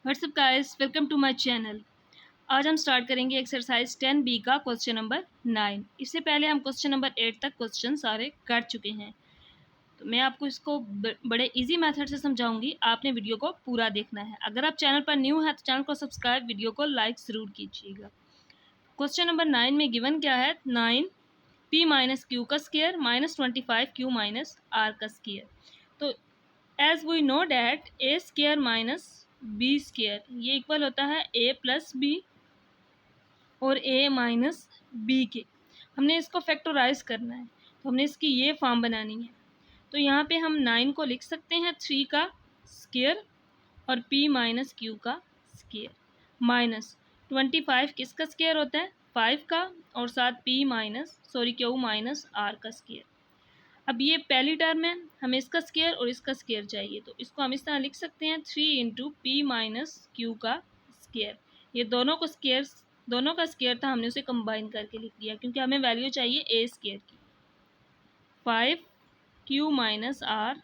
WhatsApp guys, welcome to my channel. आज हम start करेंगे एक्सरसाइज 10B का क्वेश्चन नंबर 9। इससे पहले हम क्वेश्चन नंबर 8 तक क्वेश्चन सारे कर चुके हैं, तो मैं आपको इसको बड़े इजी मेथड से समझाऊंगी। आपने वीडियो को पूरा देखना है। अगर आप चैनल पर न्यू है तो चैनल को सब्सक्राइब, वीडियो को लाइक ज़रूर कीजिएगा। क्वेश्चन नंबर 9 में गिवन क्या है? 9p माइनस क्यू का square minus 25q minus r का स्केयर। तो as we know that a square minus B square ये इक्वल होता है ए प्लस बी और ए माइनस बी के। हमने इसको फैक्टराइज करना है, तो हमने इसकी ये फॉर्म बनानी है। तो यहाँ पे हम 9 को लिख सकते हैं 3 का स्केयर और p माइनस क्यू का स्केयर माइनस 25 किसका स्केयर होता है? 5 का, और साथ क्यू माइनस आर का स्केयर। अब ये पहली टर्म है, हमें इसका स्केयर और इसका स्केयर चाहिए, तो इसको हम इस तरह लिख सकते हैं 3 इंटू पी माइनस क्यू का स्केयर। ये दोनों का स्केयर था, हमने उसे कंबाइन करके लिख दिया क्योंकि हमें वैल्यू चाहिए ए स्केयर की। 5q माइनस आर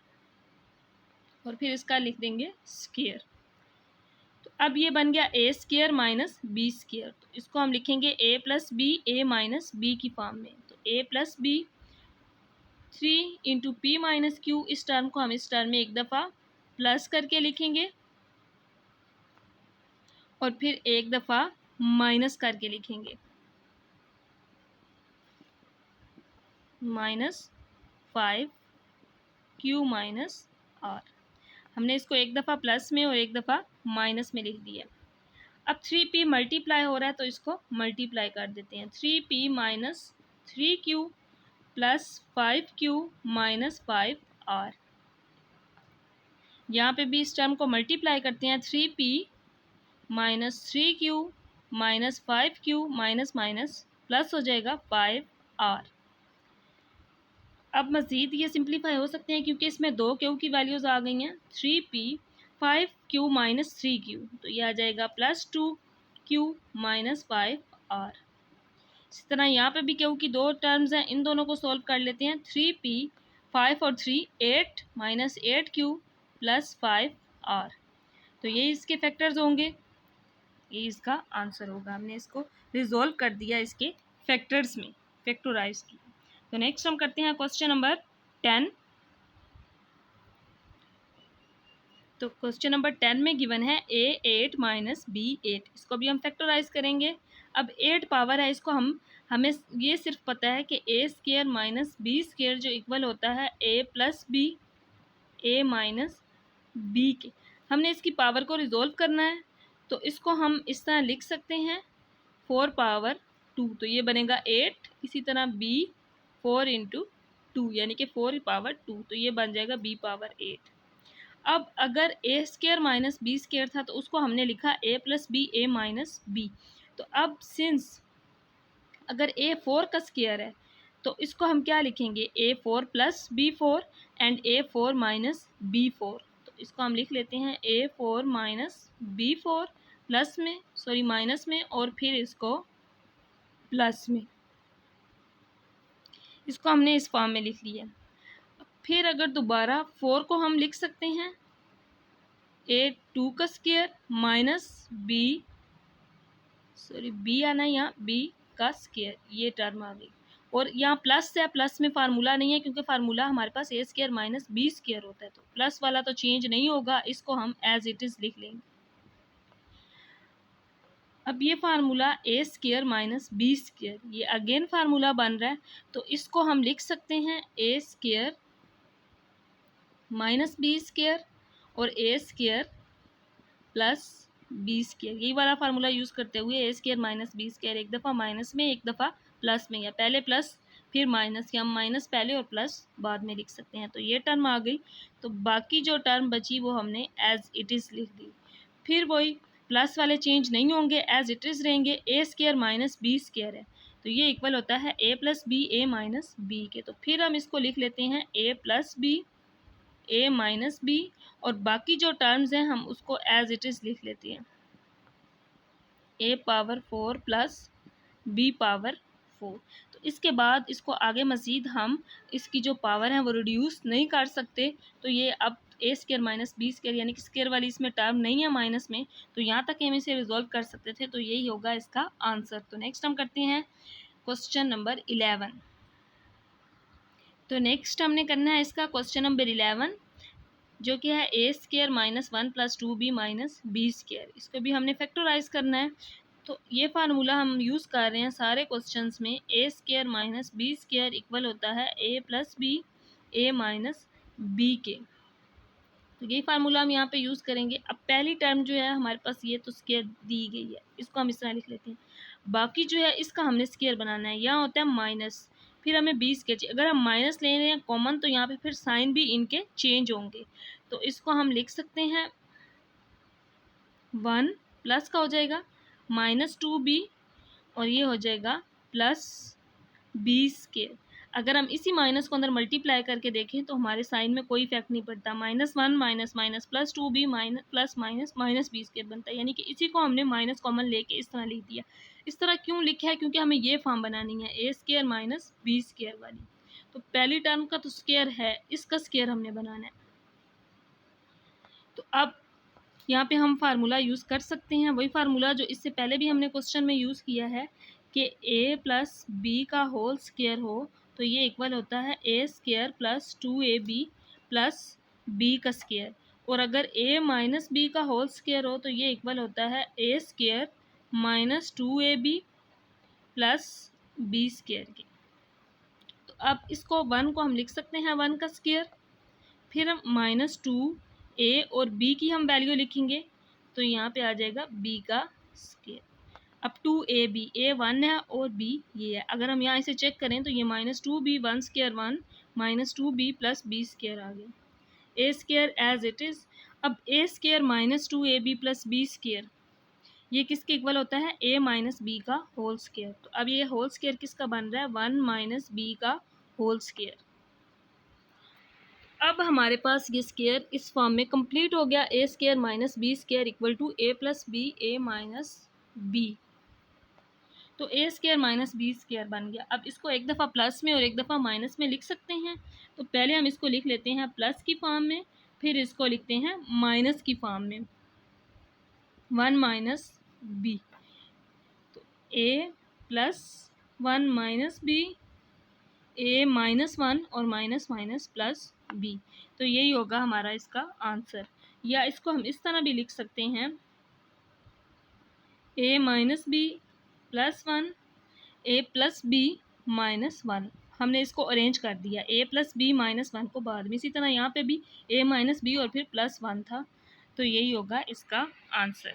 और फिर इसका लिख देंगे स्केयर। तो अब ये बन गया a square minus B square, तो इसको हम लिखेंगे a plus b, a minus b की फॉर्म में। तो a plus b 3 into p minus q, इस टर्म को हम इस टर्म में एक दफ़ा प्लस करके लिखेंगे और फिर एक दफ़ा माइनस करके लिखेंगे। माइनस 5q माइनस आर, हमने इसको एक दफ़ा प्लस में और एक दफ़ा माइनस में लिख दिया। अब 3p मल्टीप्लाई हो रहा है तो इसको मल्टीप्लाई कर देते हैं। 3p minus 3q plus 5q minus 5r। यहाँ पे भी इस टर्म को मल्टीप्लाई करते हैं। 3p minus 3q minus 5q minus minus plus हो जाएगा 5r। अब मज़ीद ये सिंप्लीफाई हो सकते हैं क्योंकि इसमें 2q की वैल्यूज़ आ गई हैं। 3p 5q माइनस 3q, तो ये आ जाएगा प्लस 2q माइनस 5r। इसी तरह यहाँ पे भी q की दो टर्म्स हैं, इन दोनों को सॉल्व कर लेते हैं। 3p 5 और 3 8 माइनस 8q प्लस 5r, तो ये इसके फैक्टर्स होंगे, ये इसका आंसर होगा। हमने इसको रिजोल्व कर दिया इसके फैक्टर्स में, फैक्टराइज किया। तो नेक्स्ट हम करते हैं क्वेश्चन नंबर 10। तो क्वेश्चन नंबर 10 में गिवन है a 8 माइनस b 8, इसको भी हम फैक्टराइज करेंगे। अब 8 पावर है, इसको हमें ये सिर्फ पता है कि a square minus b square जो इक्वल होता है a plus b, a minus b के। हमने इसकी पावर को रिजोल्व करना है, तो इसको हम इस तरह लिख सकते हैं 4 पावर 2, तो ये बनेगा 8। इसी तरह b 4 इंटू 2 यानी कि 4 पावर 2, तो ये बन जाएगा b पावर 8। अब अगर ए स्केयर माइनस बी स्केयर था तो उसको हमने लिखा ए plus b, a minus b. तो अब सिंस अगर ए 4 का स्केयर है तो इसको हम क्या लिखेंगे? A 4 plus b 4 and a 4 minus b 4। तो इसको हम लिख लेते हैं ए 4 माइनस बी 4 प्लस में माइनस में और फिर इसको प्लस में, इसको हमने इस फॉर्म में लिख लिया। फिर अगर दोबारा 4 को हम लिख सकते हैं ए 2 का स्केयर माइनस बी आना यहाँ बी का स्केयर, ये टर्म आ गई। और यहाँ प्लस है, प्लस में फार्मूला नहीं है क्योंकि फार्मूला हमारे पास ए स्केयर माइनस बी स्केयर होता है, तो प्लस वाला तो चेंज नहीं होगा, इसको हम एज इट इज़ लिख लेंगे। अब ये फार्मूला ए स्केयर माइनस बी स्केयर ये अगेन फार्मूला बन रहा है, तो इसको हम लिख सकते हैं ए स्केयर माइनस बी स्केयर और ए स्केयर प्लस बी स्केयर, यही वाला फार्मूला यूज़ करते हुए ए स्केयर माइनस बी स्केयर, एक दफ़ा माइनस में एक दफ़ा प्लस में, या पहले प्लस फिर माइनस, या हम माइनस पहले और प्लस बाद में लिख सकते हैं। तो ये टर्म आ गई, तो बाकी जो टर्म बची वो हमने एज इट इज़ लिख दी। फिर वही प्लस वाले चेंज नहीं होंगे, एज इट इज़ रहेंगे। ए स्केयर माइनस बी स्केयर है तो ये इक्वल होता है a plus b, a minus b के। तो फिर हम इसको लिख लेते हैं ए plus b, a minus B, और बाकी जो टर्म्स हैं हम उसको एज इट इज़ लिख लेते हैं ए पावर 4 प्लस बी पावर 4। तो इसके बाद इसको आगे मज़ीद हम इसकी जो पावर है वो रिड्यूस नहीं कर सकते, तो ये अब ए स्केयर माइनस बी स्केयर, यानी कि स्केयर वाली इसमें टर्म नहीं है माइनस में, तो यहाँ तक हम इसे रिजॉल्व कर सकते थे, तो यही होगा इसका आंसर। तो नेक्स्ट हम करते हैं क्वेश्चन नंबर 11। तो नेक्स्ट हमने करना है इसका क्वेश्चन नंबर 11, जो कि है a square minus 1 plus 2b minus B square. इसको भी हमने फैक्टराइज करना है। तो ये फार्मूला हम यूज़ कर रहे हैं सारे क्वेश्चंस में। A square minus B square equal होता है a plus b a minus b के। तो यही फार्मूला हम यहाँ पे यूज़ करेंगे। अब पहली टर्म जो है हमारे पास ये तो स्केयर दी गई है, इसको हम इस तरह लिख लेते हैं। बाकी जो है इसका हमने स्केयर बनाना है। यहाँ होता है माइनस, फिर हमें बी स्केयर चाहिए। अगर हम माइनस ले रहे हैं कॉमन, तो यहाँ पे फिर साइन भी इनके चेंज होंगे। तो इसको हम लिख सकते हैं 1 प्लस का हो जाएगा माइनस 2b, और ये हो जाएगा प्लस बी स्केयर। अगर हम इसी माइनस को अंदर मल्टीप्लाई करके देखें तो हमारे साइन में कोई इफेक्ट नहीं पड़ता। -1 minus minus plus 2b minus plus minus minus B square बनता है, यानी कि इसी को हमने माइनस कॉमन लेके इस तरह लिख दिया। इस तरह क्यों लिखा है? क्योंकि हमें ये फॉर्म बनानी है a square minus B square वाली। तो पहली टर्म का तो स्केयर है, इसका स्केयर हमने बनाना है। तो अब यहाँ पे हम फार्मूला यूज़ कर सकते हैं, वही फार्मूला जो इससे पहले भी हमने क्वेश्चन में यूज़ किया है कि a प्लस बी का होल स्केयर हो तो ये इक्वल होता है a square plus 2ab plus b का स्केयर। और अगर a माइनस बी का होल स्केयर हो तो ये इक्वल होता है a square minus 2ab plus b square की। तो अब इसको 1 को हम लिख सकते हैं 1 का स्केयर, फिर हम -2a और b की हम वैल्यू लिखेंगे, तो यहाँ पे आ जाएगा b का स्केयर। अब 2ab, a 1 है और b ये है। अगर हम यहाँ इसे चेक करें तो ये -2b 1 square 1 -2b plus b square आ गया। a square as it is. अब a square -2ab plus b square ये किसके इक्वल होता है? a माइनस बी का होल स्केयर। तो अब ये होल स्केयर किसका बन रहा है? 1 माइनस बी का होल स्केयर। अब हमारे पास ये स्केयर इस फॉर्म में कंप्लीट हो गया। A square minus B square equal to a plus b a minus b. तो a square minus B square बन गया। अब इसको एक दफ़ा प्लस में और एक दफ़ा माइनस में लिख सकते हैं। तो पहले हम इसको लिख लेते हैं प्लस की फॉर्म में, फिर इसको लिखते हैं माइनस की फॉर्म में 1 माइनस बी। तो ए प्लस 1 माइनस बी, ए -1 और माइनस माइनस प्लस बी। तो यही होगा हमारा इसका आंसर। या इसको हम इस तरह भी लिख सकते हैं a minus b plus 1 a plus b -1। हमने इसको अरेंज कर दिया, a प्लस बी -1 को बाद में। इसी तरह यहाँ पे भी a माइनस बी और फिर +1 था। तो यही होगा इसका आंसर।